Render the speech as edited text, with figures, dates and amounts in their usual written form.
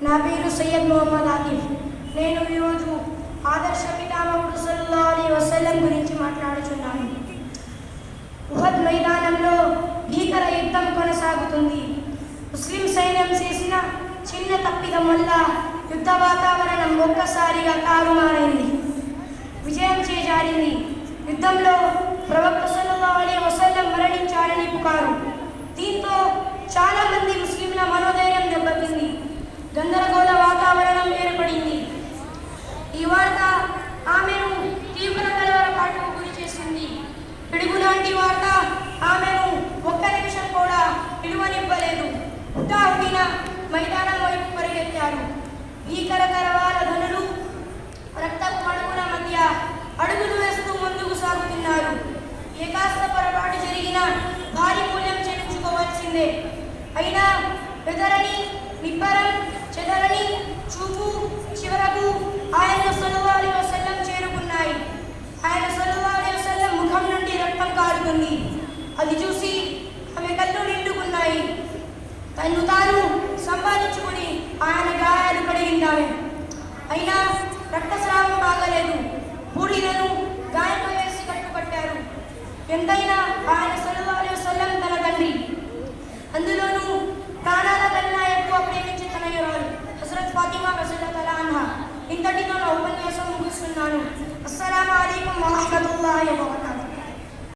నా పేరు సయ్యద్ మొహమ్మద్ ఆతిఫ్. నేను ఈరోజు ఆదర్శ పితామహుడు సల్లల్లాహు అలైహి వసల్లం గురించి మాట్లాడుచున్నాను. ఉహద్ మైదానంలో భీకర యుద్ధం కొనసాగుతుంది. ముస్లిం సైన్యం చేసిన చిన్న తప్పిదం వల్ల యుద్ధ వాతావరణం ఒక్కసారిగా తారుమారైంది. విజయం చేజారింది. యుద్ధంలో ప్రవక్త సల్లల్లాహు అలైహి వసల్లం మరణించారని పుకారు. దీంతో చాలా మంది ముస్లింల మనోధైర్యం దెబ్బతింది. గందరగోళ వాతావరణం ఏర్పడింది. ఈ వార్త ఆమెను తీవ్ర కలవరపాటుకు గురి చేసింది. పిడుగులాంటి వార్త ఆమెను ఒక్క నిమిషం కూడా నిలువనివ్వలేదు. హుటాహుటిన మైదానం వైపు పరిగెత్తారు. భీకర కరవాల ధ్వనులు, రక్తపు మడుగుల మధ్య అడుగులు వేస్తూ ముందుకు సాగుతున్నారు. ఏ కాస్త పొరపాటు జరిగినా భారీ మూల్యం చెల్లించుకోవాల్సిందే. అయినా బెదరని, నిబ్బరం, చెదరని చూపు చివరకు ఆయన సల్లల్లాహు అలైహి వసల్లం చేరుకున్నాయి. ఆయన సల్లల్లాహు అలైహి వసల్లం ముఖం నుండి రక్తం కారుతుంది. అది చూసి ఆమె కళ్ళు నిండుకున్నాయి. తను తాను సంపాదించుకుని ఆయన గాయాలు కడిగిందామె. అయినా రక్తస్రావం ఆగలేదు. బూడిదను గాయంలో వేసి కట్టుకట్టారు. ఎంతైనా ఆయన సల్లల్లాహు అలైహి వసల్లం తన తండ్రి, అందులోనూ ప్రాణాల కన్నా ఎక్కువ ప్రేమించే తనయురాలు హజరత్ ఫాతిమా రజియల్లాహు అన్హా. ఇంతటితో నా ఉపన్యాసం ముగిస్తున్నాను. అస్సలాము అలైకుం వరహ్మతుల్లాహి వబరకాతుహు.